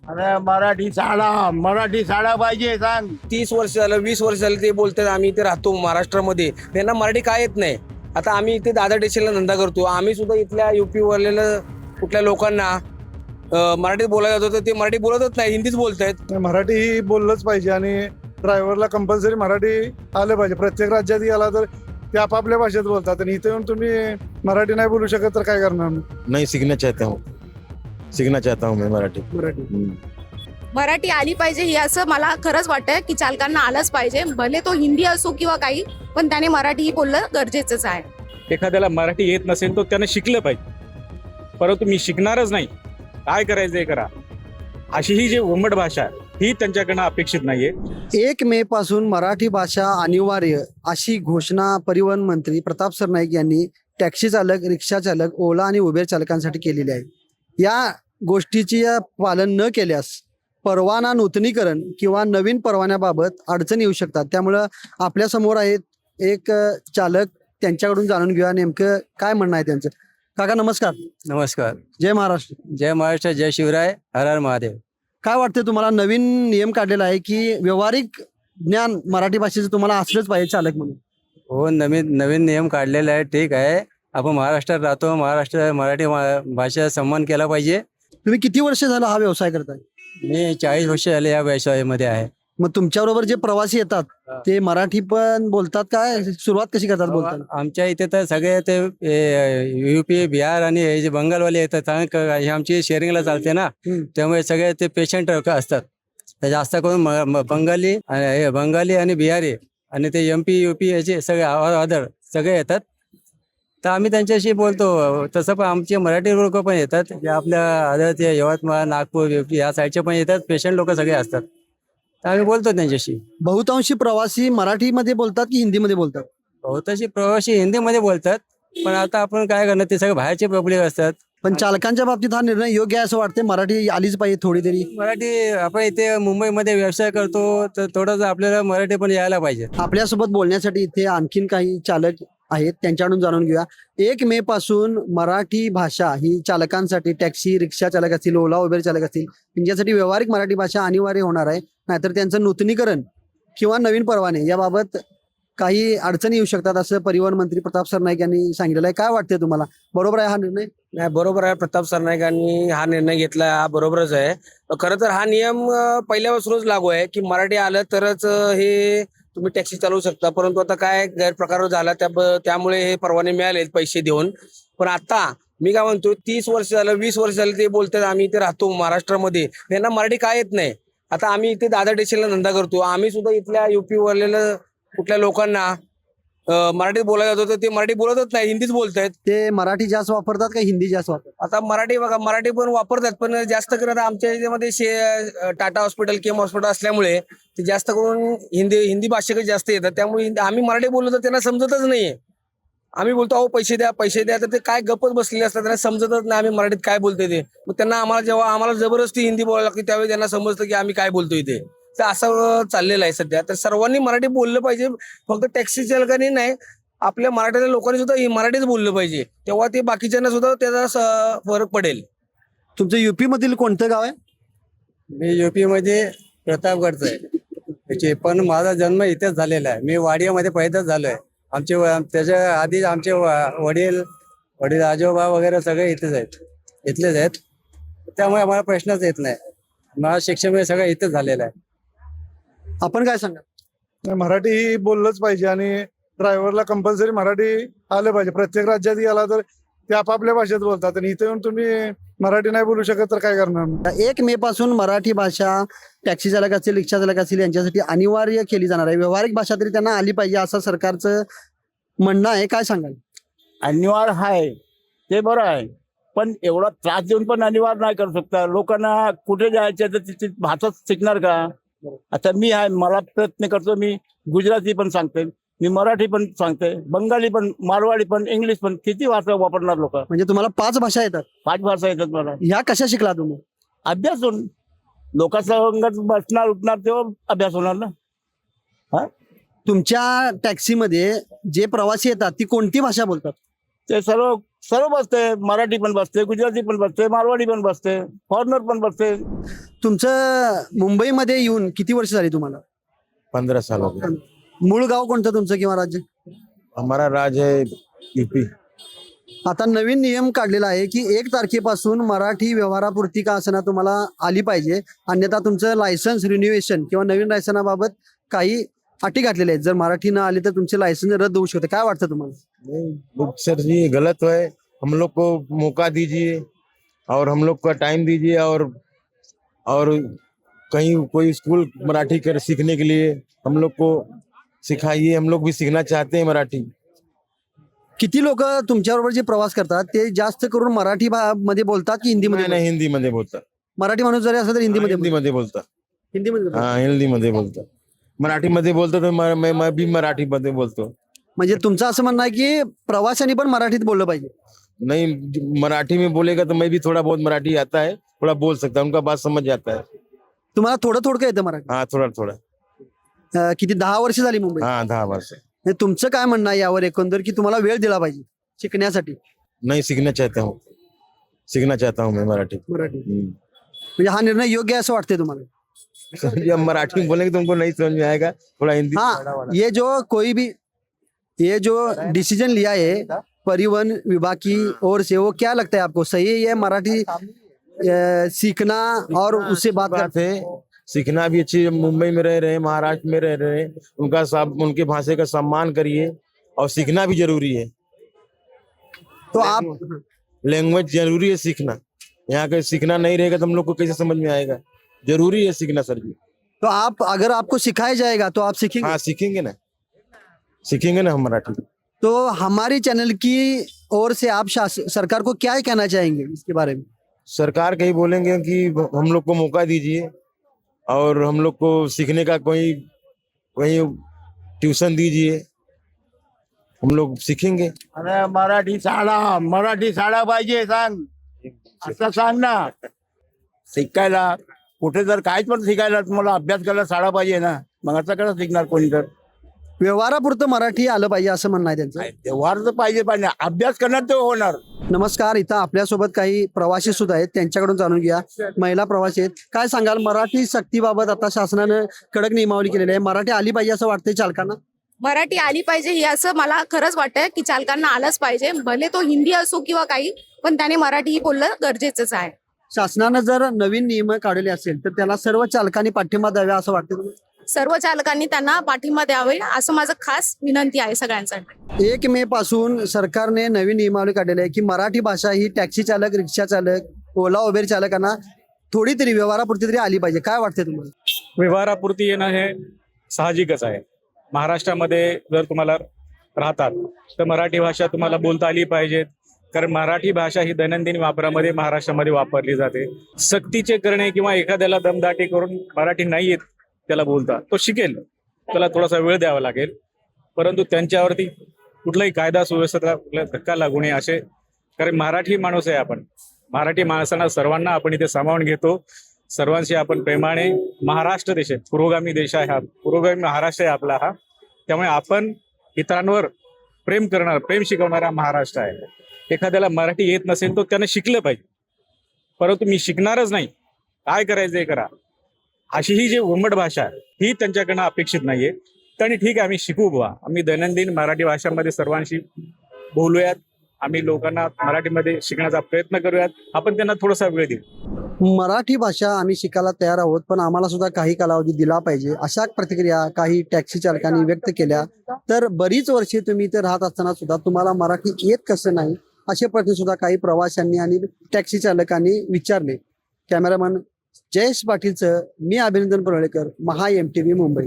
अरे मराठी शाळा पाहिजे सांग. 30 वर्ष झालं 20 वर्ष झालं ते बोलतात आम्ही इथे राहतो महाराष्ट्रामध्ये, त्यांना मराठी काय येत नाही. आता आम्ही इथे दादर स्टेशनला धंदा करतो, आम्ही सुद्धा इथल्या युपी वरलेल्या कुठल्या लोकांना मराठीत बोलायला जातो तर ते मराठी बोलतच नाही, हिंदीच बोलतायत. मराठी ही बोललंच पाहिजे आणि ड्रायव्हरला कंपल्सरी मराठी आलं पाहिजे. प्रत्येक राज्यात गेला तर ते आपापल्या भाषेत बोलतात आणि इथे येऊन तुम्ही मराठी नाही बोलू शकत तर काय करणार? नहीं सीखना चाहता हूँ मैं मराठी. मराठी आली पाहिजे ही असं मला खरंच वाटतं की चालकांना आलंच पाहिजे, भले तो हिंदी असो किंवा काही, पण त्याने मराठी बोलणं गरजेचंच आहे. एखाद्याला मराठी येत नसेल तर त्याने शिकलं पाहिजे, परंतु मी शिकणारच नाही, काय करायचंय करा, अशी ही जी उमट भाषा आहे ही त्यांच्याकडनं अपेक्षित नाहीये. 1 मे पासून मराठी भाषा अनिवार्य अशी घोषणा परिवहन मंत्री प्रताप सरनाईक यांनी टॅक्सी चालक, रिक्षा चालक, ओला आणि उबेर चालकांसाठी केलेली आहे. या गोष्टीचे पालन न केल्यास परवाना नूतनीकरण किंवा नवीन परवान्याबाबत अडचणी येऊ शकतात. त्यामुळं आपल्या समोर आहेत एक चालक, त्यांच्याकडून जाणून घेऊया नेमकं काय म्हणणं आहे त्यांचं. काका नमस्कार. नमस्कार. जय महाराष्ट्र. जय महाराष्ट्र, जय शिवराय, हर हर महादेव. काय वाटतं तुम्हाला? नवीन नियम काढलेला आहे की व्यावहारिक ज्ञान मराठी भाषेचं तुम्हाला असलंच पाहिजे चालक म्हणून? हो, नवीन नियम काढलेला आहे, ठीक आहे. आपण महाराष्ट्रात राहतो, मराठी भाषेचा सन्मान केला पाहिजे. तुम्ही किती वर्ष झालं हा व्यवसाय करताय? मी 40 वर्ष झाले या व्यवसायामध्ये आहे. मग तुमच्याबरोबर जे प्रवासी येतात ते मराठी पण बोलतात काय? सुरुवात कशी करतात बोलतात? आमच्या इथे तर सगळे ते युपी, बिहार आणि हे जे बंगालवाले येतात, हे आमची शेअरिंगला चालते ना, त्यामुळे सगळे ते पेशंट असतात. तर जास्त करून बंगाली आणि बिहारी आणि ते MP, UP याचे सगळे अदर सगळे येतात. तर आम्ही त्यांच्याशी बोलतो. तसं पण आमचे मराठी लोक पण येतात, जे आपल्या अदर ते यवतमाळ, नागपूर, UP या साईडचे पण येतात. पेशंट लोक सगळे असतात, तर आम्ही बोलतो त्यांच्याशी. बहुतांशी प्रवासी मराठीमध्ये बोलतात की हिंदीमध्ये बोलतात? बहुतांशी प्रवासी हिंदीमध्ये बोलतात, पण आता आपण काय करणार, ते सगळे बाहेरचे पब्लिक असतात. पण चालकांच्या बाबतीत हा निर्णय योग्य आहे असं वाटते? मराठी आलीच पाहिजे थोडी तरी. मराठी, आपण इथे मुंबईमध्ये व्यवसाय करतो तर थोडंसं आपल्याला मराठी पण यायला पाहिजे. आपल्यासोबत बोलण्यासाठी इथे आणखीन काही चालक आहेत, त्यांच्याकडून जाणून घेऊया. 1 मे पासून मराठी भाषा ही चालकांसाठी, टॅक्सी, रिक्षा चालक असतील, ओला उबेर चालक असतील, त्यांच्यासाठी व्यावहारिक मराठी भाषा अनिवार्य होणार आहे. नाहीतर त्यांचं नूतनीकरण किंवा नवीन परवाने याबाबत काही अडचणी येऊ शकतात असं परिवहन मंत्री प्रताप सरनाईक यांनी सांगितलेलं आहे. काय वाटतंय तुम्हाला? बरोबर आहे हा निर्णय? नाही, बरोबर आहे. प्रताप सरनाईकांनी हा निर्णय घेतला, हा बरोबरच आहे. खरं तर हा नियम पहिल्यापासूनच लागू आहे की मराठी आलं तरच हे तुम्ही टॅक्सी चालवू शकता. परंतु आता काय गैरप्रकार झाला, त्यामुळे हे परवाने मिळाले पैसे देऊन. पण आता मी काय म्हणतो, 30 वर्ष झालं 20 वर्ष झालं ते बोलतात आम्ही इथे राहतो महाराष्ट्रामध्ये, त्यांना मराठी काय येत नाही. आता आम्ही इथे दादर स्टेशनला धंदा करतो, आम्ही सुद्धा इथल्या युपी वरलेल्या कुठल्या लोकांना मराठीत बोलायला जातो तर ते मराठी बोलतच नाही, हिंदीच बोलतायत. ते मराठी जास्त वापरतात का हिंदी जास्त वापरतात? आता मराठी बघा, मराठी पण वापरतात, पण जास्त करून आमच्या याच्यामध्ये टाटा हॉस्पिटल, केम हॉस्पिटल असल्यामुळे ते जास्त करून हिंदी भाषेकडे जास्त येतात. त्यामुळे आम्ही मराठी बोललो तर त्यांना समजतच नाहीये. आम्ही बोलतो अहो पैसे द्या, तर ते काय गप्पच बसलेले असतात, त्यांना समजतच नाही आम्ही मराठीत काय बोलतोय ते. मग त्यांना जेव्हा आम्हाला जबरदस्ती हिंदी बोलायला लागते त्यावेळी त्यांना समजतं की आम्ही काय बोलतोय ते. तर असं चाललेलं आहे सध्या. तर सर्वांनी मराठी बोललं पाहिजे, फक्त टॅक्सी चालकांनी नाही, आपल्या मराठीच्या लोकांनी सुद्धा मराठीच बोललं पाहिजे, तेव्हा ते बाकीच्यांना सुद्धा त्याचा फरक पडेल. तुमचं युपी मधील कोणतं गाव आहे? मी UP मध्ये प्रतापगडचं आहे, पण माझा जन्म इथेच झालेला आहे. मी वाडियामध्ये पैदाच झालोय. त्याच्या आधी आमचे वडील आजोबा वगैरे सगळे इथलेच आहेत. त्यामुळे आम्हाला प्रश्नच येत नाही. माझं शिक्षण सगळं इथेच झालेलं आहे. आपण काय सांगा? मराठी ही बोललंच पाहिजे आणि ड्रायव्हरला कंपल्सरी मराठी आलं पाहिजे. प्रत्येक राज्यात गेला तर ते आपापल्या भाषेत बोलतात आणि इथे येऊन तुम्ही मराठी नाही बोलू शकत तर काय करणार? 1 मे पासून मराठी भाषा टॅक्सी चालक असतील, रिक्षा चालक असतील यांच्यासाठी अनिवार्य केली जाणार आहे. व्यावहारिक भाषा तरी त्यांना आली पाहिजे असं सरकारचं म्हणणं आहे. काय सांगाल? अनिवार्य आहे ते बरं आहे, पण एवढा त्रास देऊन पण अनिवार्य नाही करू शकता. लोकांना कुठे जायचं तर तिथे भाषा शिकणार का? आता मी आहे, मला प्रयत्न करतो, मी गुजराती पण सांगते, मी मराठी पण सांगते, बंगाली पण, मारवाडी पण, इंग्लिश पण. किती भाषा वापरणार लोक? म्हणजे तुम्हाला 5 भाषा येतात? 5 भाषा येतात मला. ह्या कशा शिकला तुम्ही? अभ्यास होऊन लोकांसंगत बसणार उठणार तेव्हा अभ्यास होणार ना. तुमच्या टॅक्सीमध्ये जे प्रवासी येतात ती कोणती भाषा बोलतात? ते सर्व सर्व बसते, मराठी पण बसते, गुजराती पण बसते, मारवाडी पण बसते, फॉरेनर पण बसते. तुमचं मुंबईमध्ये येऊन किती वर्ष झाली तुम्हाला? 15 साल हो गए। मूळ गाव कोणतं तुमचं किंवा राज्य? हमारा राज्य है यूपी। आता नवीन नियम काढलेला आहे की 1 तारखेपासून मराठी व्यवहारापुरती का असना तुम्हाला आली पाहिजे, अन्यथा तुमचं लायसन्स रिन्युएशन किंवा नवीन लायसनाबाबत काही अटी घातलेल्या आहेत. जर मराठी न आली तर तुमचे लायसन्स रद्द होऊ शकते. काय वाटतं तुम्हाला? नहीं सर जी, ये गलत है। हम लोग को मौका दीजिए और हम लोग का टाइम दीजिए, और कहीं कोई स्कूल मराठी कर सीखने के लिए हम लोग को सिखाइए। हम लोग भी सीखना चाहते हैं मराठी। किती लोक तुमच्याबरोबर जे प्रवास करतात ते जास्त करून मराठी मध्ये बोलतात की हिंदीमध्ये? नहीं हिंदी मध्ये बोलता। मराठी माणूस जरी असला तर हिंदीमध्ये हिंदी मध्ये बोलता। हिंदीमध्ये बोलतात. हाँ हिंदी मध्ये बोलता। मराठी मध्ये बोलतो तो मैं भी मराठी मध्ये बोलतो। म्हणजे तुमचं असं म्हणणं आहे की प्रवाशांनी पण मराठीत बोललं पाहिजे? नहीं, मराठी में बोलेगा तो मैं भी थोड़ा बहुत मराठी आता है, थोड़ा बोल सकता हूँ, उनका बात समझ जाता है। तुम्हाला थोडं थोडं येतं मराठी? हाँ थोड़ा थोड़ा। किती 10 वर्ष झाली मुंबईत? हाँ 10 वर्ष। हे तुमचं काय म्हणणं आहे यावर एकंदर की तुम्हाला वेळ दिला पाहिजे शिकण्यासाठी? नहीं सीखना चाहता हूँ मैं मराठी। मराठी म्हणजे हा निर्णय योग्य आहे असं वाटतंय तुम्हाला? समझिए, हम मराठी में बोलेंगे तो उनको नहीं समझ में आएगा, थोड़ा हिंदी। हाँ, ये जो डिसीजन लिया है परिवहन विभाग की ओर से, वो क्या लगता है आपको? सही है मराठी सीखना और उससे बात है? सीखना भी अच्छी है। मुंबई में रह रहे हैं, महाराष्ट्र में रह रहे हैं, उनके भाषा का सम्मान करिए, और सीखना भी जरूरी है। तो आप लैंग्वेज जरूरी है सीखना। यहाँ का सीखना नहीं रहेगा तो हम लोग को कैसे समझ में आएगा? जरूरी है सीखना सर जी। तो आप अगर आपको सिखाया जाएगा तो आप सीखेंगे? हाँ सीखेंगे ना हम मराठी। तो हमारी चैनल की ओर से आप सरकार को क्या कहना चाहेंगे इसके बारे में? सरकार के ही बोलेंगे कि हम लोग को मौका दीजिए, और हम लोग को सीखने का कोई ट्यूशन दीजिए, हम लोग सीखेंगे। अरे मराठी शाळा पाहिजे, सांग असं सांग ना. शिकायला कुठे जर काहीच पण शिकायला तुम्हाला अभ्यास करायला शाळा पाहिजे ना, मग असं कसं शिकणार कोणी? तर व्यवहारापुरतं मराठी आलं पाहिजे असं म्हणणं आहे त्यांचं. व्यवहार तर पाहिजे, अभ्यास करणार ते होणार. नमस्कार, इथं आपल्यासोबत काही प्रवासी सुद्धा आहेत, त्यांच्याकडून जाणून घ्या. महिला प्रवासी आहेत. काय सांगाल मराठी सक्तीबाबत? आता शासनानं कडक नियमावली केलेली आहे, मराठी आली पाहिजे असं वाटतंय चालकांना? मराठी आली पाहिजे ही असं मला खरंच वाटतंय की चालकांना आलंच पाहिजे, भले तो हिंदी असो किंवा काही, पण त्याने मराठी बोलणं गरजेचंच आहे. शासनानं जर नवीन नियम काढले असेल तर त्याला सर्व चालकांनी पाठिंबा द्यावा असं वाटतं? सर्व चालकांनी त्यांना पाठिंबा द्यावे असं माझं खास विनंती आहे सगळ्यांसाठी. 1 मे पासून सरकारने नवीन नियमावली काढलेली आहे की मराठी भाषा ही टॅक्सी चालक, रिक्षा चालक, ओला उबेर चालकांना थोडी तरी व्यवहारापुरती तरी आली पाहिजे. काय वाटतंय तुम्हाला? व्यवहारापुरती येणं हे साहजिकच आहे. महाराष्ट्रामध्ये जर तुम्हाला राहतात तर मराठी भाषा तुम्हाला बोलता आली पाहिजे, कारण मराठी भाषा ही दैनंदिन वापरामध्ये महाराष्ट्रामध्ये वापरली जाते. सक्तीचे करणे किंवा एखाद्याला दमदाटी करून मराठी नाही येत त्याला बोलता, तो शिकेल, त्याला थोडासा वेळ द्यावा लागेल, परंतु त्यांच्यावरती कुठलाही कायदा सुव्यवस्थेला धक्का लागू नये असे, कारण मराठी माणूस आहे आपण. मराठी माणसांना सर्वांना आपण इथे सामावून घेतो. सर्वांशी आपण प्रेमाने, महाराष्ट्र देश आहे, पुरोगामी देश आहे हा, पुरोगामी महाराष्ट्र आहे आपला हा, त्यामुळे आपण इतरांवर प्रेम शिकवणारा महाराष्ट्र आहे. एखाद्याला मराठी येत नसेल तो त्याने शिकलं पाहिजे, परंतु मी शिकणारच नाही, काय करायचंय करा, अशी ही जी उंमट भाषा आहे ही त्यांच्याकडनं अपेक्षित नाहीये. त्यांनी ठीक आहे आम्ही शिकू बुवा, आम्ही दैनंदिन मराठी भाषामध्ये सर्वांशी बोलूयात, आम्ही लोकांना मराठीमध्ये शिकण्याचा प्रयत्न करूयात, आपण त्यांना थोडासा वेळ देऊ. मराठी भाषा आम्ही शिकायला तयार आहोत, पण आम्हाला सुद्धा काही कालावधी दिला पाहिजे, अशा प्रतिक्रिया काही टॅक्सी चालकांनी व्यक्त केल्या. तर बरीच वर्षे तुम्ही इथे राहत असताना सुद्धा तुम्हाला मराठी येत कसं नाही असे प्रश्न सुद्धा काही प्रवाशांनी आणि टॅक्सी चालकांनी विचारले. कॅमेरामन जयेश पाटीलचं मी अभिनंदन पनवेलकर, महा MTV मुंबई.